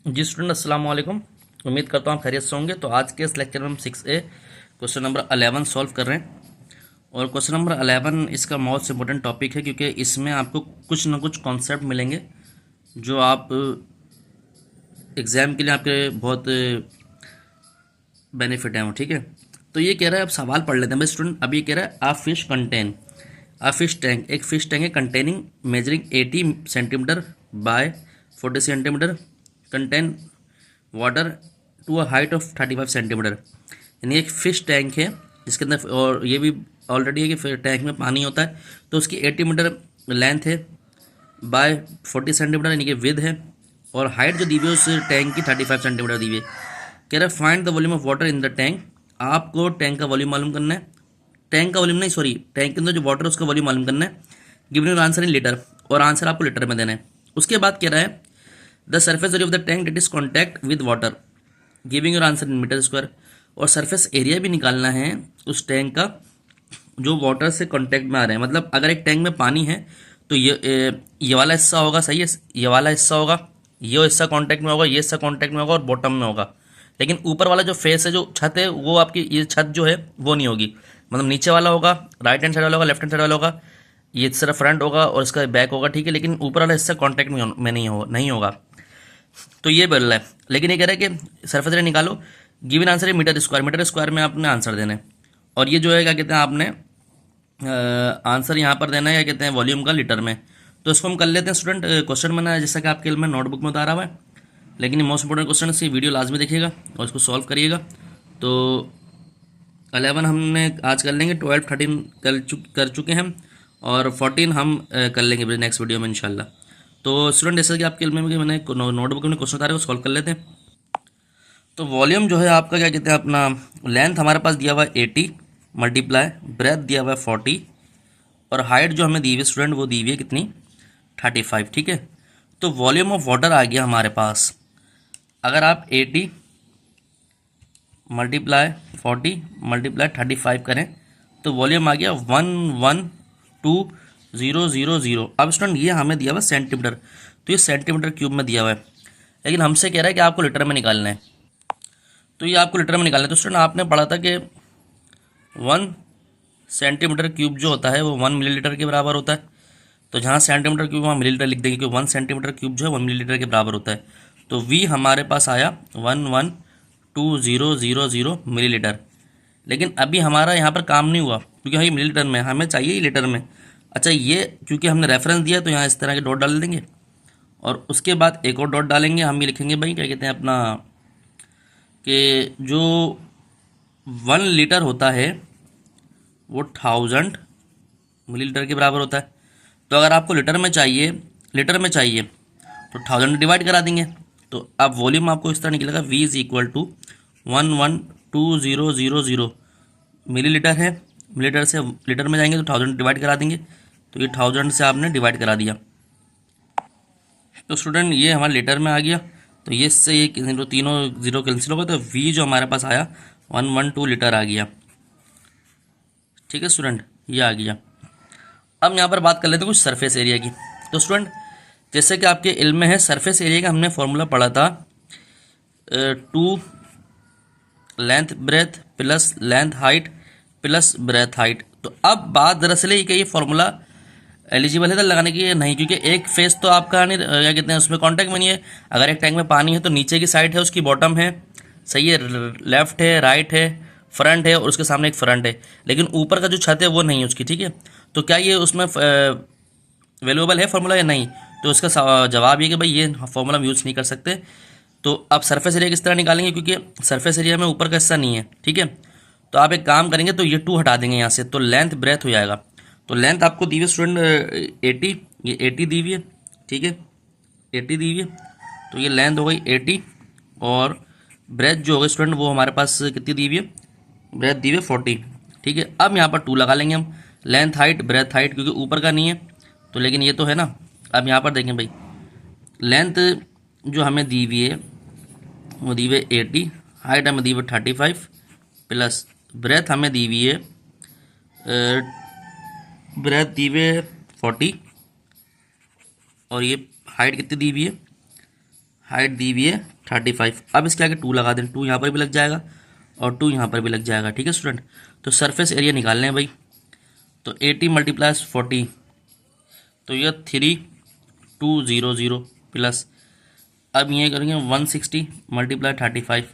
जी student अस्सलाम वालेकुम। उम्मीद करता हूँ आप खैरियत से होंगे। तो आज के इस लेक्चर में हम 6A क्वेश्चन नंबर 11 सॉल्व कर रहे हैं। और क्वेश्चन नंबर 11 इसका मोस्ट इंपॉर्टेंट टॉपिक है, क्योंकि इसमें आपको कुछ ना कुछ कॉन्सेप्ट मिलेंगे जो आप एग्ज़ाम के लिए आपके बहुत बेनिफिट हैं वो। ठीक है, तो ये कह रहा है, अब सवाल पढ़ लेते हैं भाई स्टूडेंट। अब ये कह रहा है a fish contain, a fish tank, एक फिश टैंक है containing measuring 80 centimetre by 40 centimetre contain water to a height of 35 centimetre. यानी एक फ़िश टैंक है जिसके अंदर, और ये भी ऑलरेडी है कि टैंक में पानी होता है, तो उसकी 80 मीटर लेंथ है बाय 40 सेंटीमीटर यानी कि विद है, और हाइट जो दी हुई है उस टैंक की 35 सेंटीमीटर दी हुई है। कह रहा है find the volume of water in the tank. आपको टैंक का वॉल्यूम मालूम करना है, टैंक का वॉल्यूम नहीं, सॉरी, टैंक के अंदर जो वाटर है उसका वॉल्यूम मालूम करना है। Given your answer in litre, और आंसर आपको लीटर में देना है। उसके बाद कह रहा है the surface area of the tank that is contact with water, giving your answer in metre square. और सरफेस एरिया भी निकालना है उस टैंक का जो वाटर से कांटेक्ट में आ रहे हैं। मतलब अगर एक टैंक में पानी है तो ये वाला हिस्सा होगा, सही है, ये वाला हिस्सा होगा, ये हिस्सा कांटेक्ट में होगा, ये हिस्सा कांटेक्ट में होगा और बॉटम में होगा। लेकिन ऊपर वाला जो फेस है, जो छत है, वो आपकी ये छत जो है वो नहीं होगी। मतलब नीचे वाला होगा, राइट हैंड साइड वाला होगा, लेफ्ट हैंड साइड वाला होगा, ये सिर्फ फ्रंट होगा और इसका बैक होगा। ठीक है, लेकिन ऊपर वाला हिस्सा कॉन्टैक्ट में नहीं होगा। तो ये बोल रहा है, लेकिन ये कह रहा है कि सरफेस एरिया निकालो, गिवन आंसर है मीटर स्क्वायर। मीटर स्क्वायर में आपने आंसर देना है, और ये जो है क्या कहते हैं, आपने आंसर यहाँ पर देना है क्या कहते हैं वॉल्यूम का लीटर में। तो इसको हम कर लेते हैं स्टूडेंट। क्वेश्चन बना है जैसा कि आपके में नोटबुक में उतारा हुआ है, लेकिन ये मोस्ट इंपॉर्टेंट क्वेश्चन है, इसी वीडियो लाजमी देखिएगा और इसको सॉल्व करिएगा। तो 11 हमने आज कर लेंगे, 12 13 कर चुके हैं, और 14 हम कर लेंगे नेक्स्ट वीडियो में इंशाल्लाह। तो स्टूडेंट जैसे कि आपके में मैंने नोटबुक में क्वेश्चन उतारे वो सॉल्व कर लेते हैं। तो वॉल्यूम जो है आपका क्या कहते हैं, अपना लेंथ हमारे पास दिया हुआ है 80 मल्टीप्लाई ब्रेथ दिया हुआ है 40, और हाइट जो हमें दी हुई है स्टूडेंट वो दी हुई है कितनी, 35। ठीक है, तो वॉल्यूम ऑफ वाटर आ गया हमारे पास। अगर आप 80 मल्टीप्लाई 40 मल्टीप्लाई 35 करें तो वॉल्यूम आ गया 112,000। अब स्टूडेंट ये हमें दिया हुआ है सेंटीमीटर, तो ये सेंटीमीटर क्यूब में दिया हुआ है, लेकिन हमसे कह रहा है कि आपको लीटर में निकालना है। तो ये आपको लीटर में निकालना है। तो स्टूडेंट आपने पढ़ा था कि 1 सेंटीमीटर क्यूब जो होता है वो 1 मिलीलीटर के बराबर होता है। तो जहाँ सेंटीमीटर क्यूब वहाँ मिलीलीटर लिख देंगे, क्योंकि 1 सेंटीमीटर क्यूब जो है 1 मिलीलीटर के बराबर होता है। तो V हमारे पास आया 112,000 मिलीलीटर। लेकिन अभी हमारा यहाँ पर काम नहीं हुआ, क्योंकि ये मिलीलीटर में, हमें चाहिए ही लीटर में। अच्छा, ये क्योंकि हमने रेफरेंस दिया तो यहाँ इस तरह के डॉट डाल देंगे, और उसके बाद एक और डॉट डालेंगे। हम ये लिखेंगे भाई क्या कहते हैं अपना, कि जो 1 लीटर होता है वो 1000 मिलीलीटर के बराबर होता है। तो अगर आपको लीटर में चाहिए तो 1000 डिवाइड करा देंगे। तो अब वॉल्यूम आपको इस तरह निकलेगा, V is equal to 112,000 millilitre है। मिलीलीटर से लीटर में जाएंगे तो 1000 डिवाइड करा देंगे, तो ये 1000 से आपने डिवाइड करा दिया। तो स्टूडेंट ये हमारे लीटर में आ गया, तो ये इससे ये तीनों जीरो कैंसिल होगा, तो V जो हमारे पास आया 112 लीटर आ गया। ठीक है स्टूडेंट, ये आ गया। अब यहाँ पर बात कर लेते हैं कुछ सरफेस एरिया की। तो स्टूडेंट जैसे कि आपके इल्म में है, सरफेस एरिया का हमने फॉर्मूला पढ़ा था 2 length breadth plus length height plus breadth height. तो अब बात दरअसल ये कि ये फॉर्मूला एलिजिबल है तो लगाने की या नहीं, क्योंकि एक फेस तो आपका नहीं, क्या कहते हैं, उसमें कांटेक्ट में नहीं है। अगर एक टैंक में पानी है तो नीचे की साइड है उसकी बॉटम है, सही है, लेफ्ट है, राइट है, फ्रंट है, और उसके सामने एक फ्रंट है, लेकिन ऊपर का जो छत है वो नहीं है उसकी। ठीक है, तो क्या ये उसमें वैल्यूएबल है फॉर्मूला या नहीं? तो इसका जवाब ये कि भाई ये फॉर्मूला हम यूज़ नहीं कर सकते। तो अब सरफेस एरिया किस तरह निकालेंगे, क्योंकि सरफेस एरिया में ऊपर का हिस्सा नहीं है। ठीक है, तो आप एक काम करेंगे, तो ये 2 हटा देंगे यहाँ से, तो लेंथ ब्रेथ हो जाएगा। तो लेंथ आपको दी हुई स्टूडेंट 80, ये 80 दी हुई है। ठीक है, 80 दी हुई है, तो ये लेंथ हो गई 80, और ब्रेथ जो होगा स्टूडेंट वो हमारे पास कितनी दी हुई है, ब्रेथ दी हुई है 40। ठीक है, अब यहाँ पर 2 लगा लेंगे हम, लेंथ हाइट ब्रेथ हाइट, क्योंकि ऊपर का नहीं है तो, लेकिन ये तो है ना। अब यहाँ पर देखें भाई, लेंथ जो हमें दी हुई है वो दी हुई है 80, हाइट हमें दी हुई है 35, प्लस ब्रेथ हमें दी हुई है ब्रेथ दी हुई है 40, और ये हाइट कितनी दी हुई है, हाइट दी हुई है 35। अब इसके आगे 2 लगा दें, 2 यहाँ पर भी लग जाएगा और 2 यहाँ पर भी लग जाएगा। ठीक है स्टूडेंट, तो सरफेस एरिया निकालने हैं भाई। तो 80 मल्टीप्लास 40, तो यह 3200 प्लस, अब ये करेंगे 160 मल्टीप्लाई 35,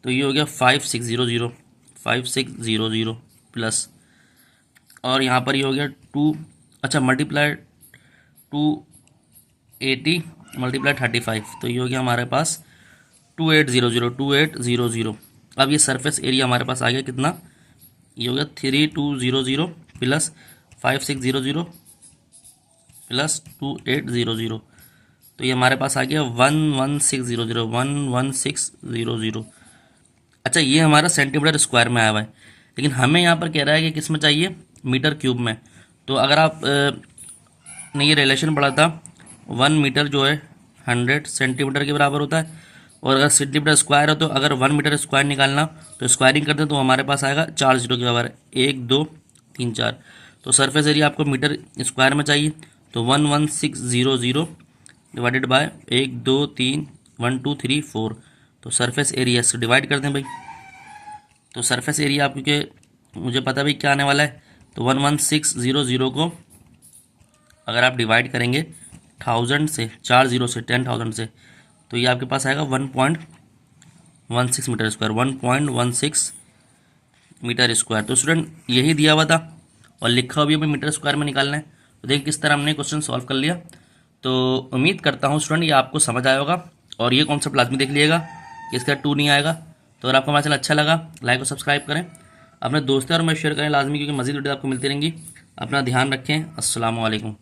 तो ये हो गया 5600 प्लस, और यहाँ पर ये हो गया 2, अच्छा मल्टीप्लाई 280 मल्टीप्लाई 35, तो ये हो गया हमारे पास 2800। अब ये सरफेस एरिया हमारे पास आ गया कितना, ये हो गया 3200 प्लस 5600 प्लस 2800, तो ये हमारे पास आ गया 11600। अच्छा ये हमारा सेंटीमीटर स्क्वायर में आया हुआ है, लेकिन हमें यहाँ पर कह रहा है कि किस में चाहिए, मीटर क्यूब में। तो अगर आप ने ये रिलेशन पढ़ा था, 1 मीटर जो है 100 सेंटीमीटर के बराबर होता है, और अगर सेंटीमीटर स्क्वायर है तो अगर 1 मीटर स्क्वायर निकालना तो स्क्वायरिंग करते हैं तो हमारे पास आएगा 4 जीरो के बराबर, 1 2 3 4। तो सरफेस एरिया आपको मीटर स्क्वायर में चाहिए, तो 11600 डिवाइडेड बाय 1 2 3 1 2 3 4, तो सरफेस एरिया से डिवाइड कर दें भाई। तो सरफेस एरिया आप, क्योंकि मुझे पता भाई क्या आने वाला है, तो 11600 को अगर आप डिवाइड करेंगे 1000 से, 4 जीरो से, 10,000 से, तो ये आपके पास आएगा 1.16 मीटर स्क्वायर, 1.16 मीटर स्क्वायर। तो स्टूडेंट यही दिया हुआ था और लिखा हुआ भी हमें मीटर स्क्वायर में निकालना है। तो देखिए किस तरह हमने क्वेश्चन सॉल्व कर लिया। तो उम्मीद करता हूँ स्टूडेंट ये आपको समझ आया होगा, और ये कॉन्सेप्ट लाजमी देख लीजिएगा कि इसका 2 नहीं आएगा। तो अगर आपको हमारा चैनल अच्छा लगा, लाइक और सब्सक्राइब करें, अपने दोस्तों और मैं शेयर करें लाजमी, क्योंकि मज़ीद वीडियो आपको मिलती रहेंगी। अपना ध्यान रखें। अस्सलाम वालेकुम।